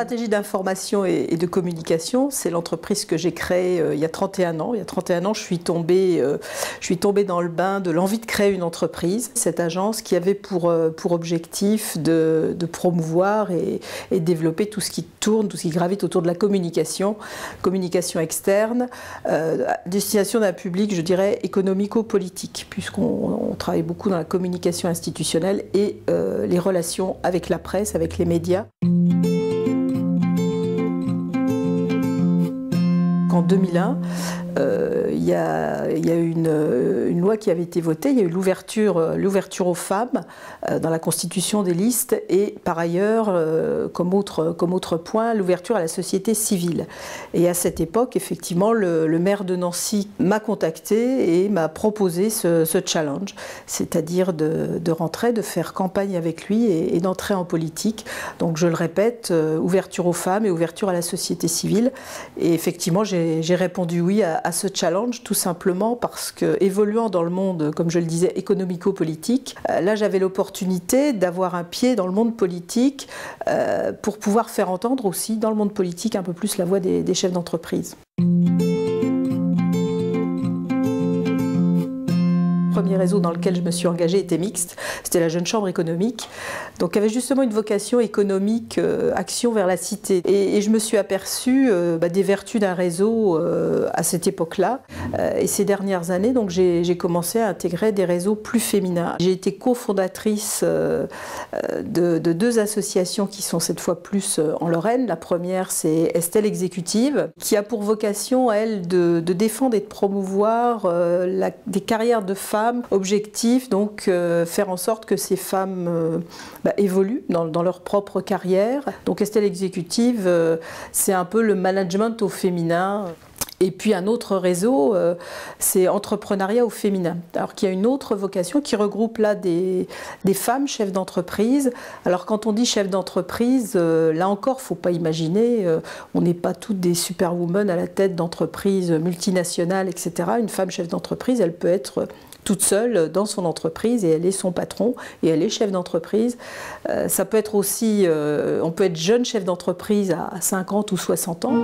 Stratégie d'information et de communication, c'est l'entreprise que j'ai créée il y a 31 ans. Il y a 31 ans, je suis tombée dans le bain de l'envie de créer une entreprise. Cette agence qui avait pour objectif de promouvoir et développer tout ce qui tourne, tout ce qui gravite autour de la communication externe, destination d'un public, je dirais, économico-politique, puisqu'on travaille beaucoup dans la communication institutionnelle et les relations avec la presse, avec les médias. En 2001, il y a eu une loi qui avait été votée, il y a eu l'ouverture aux femmes dans la constitution des listes et par ailleurs, comme autre point, l'ouverture à la société civile. Et à cette époque, effectivement, le maire de Nancy m'a contacté et m'a proposé ce challenge, c'est-à-dire de rentrer, de faire campagne avec lui et d'entrer en politique. Donc je le répète, ouverture aux femmes et ouverture à la société civile. Et effectivement, j'ai répondu oui à ce challenge, tout simplement parce que, évoluant dans le monde, comme je le disais, économico-politique, là j'avais l'opportunité d'avoir un pied dans le monde politique pour pouvoir faire entendre aussi dans le monde politique un peu plus la voix des chefs d'entreprise. Le premier réseau dans lequel je me suis engagée était mixte, c'était la Jeune Chambre économique, donc avait justement une vocation économique, action vers la cité. Et je me suis aperçue des vertus d'un réseau à cette époque-là. Et ces dernières années, donc j'ai commencé à intégrer des réseaux plus féminins. J'ai été cofondatrice de deux associations qui sont cette fois plus en Lorraine. La première, c'est Estelle Exécutive, qui a pour vocation, elle, de défendre et de promouvoir des carrières de femmes. Objectif, donc faire en sorte que ces femmes évoluent dans leur propre carrière. Donc Estelle Exécutive, c'est un peu le management au féminin. Et puis un autre réseau, c'est Entrepreneuriat au féminin, alors qui a une autre vocation, qui regroupe là des femmes chefs d'entreprise. Alors quand on dit chef d'entreprise, là encore, il ne faut pas imaginer, on n'est pas toutes des superwomen à la tête d'entreprises multinationales, etc. Une femme chef d'entreprise, elle peut être toute seule dans son entreprise et elle est son patron et elle est chef d'entreprise. Ça peut être aussi, on peut être jeune chef d'entreprise à 50 ou 60 ans.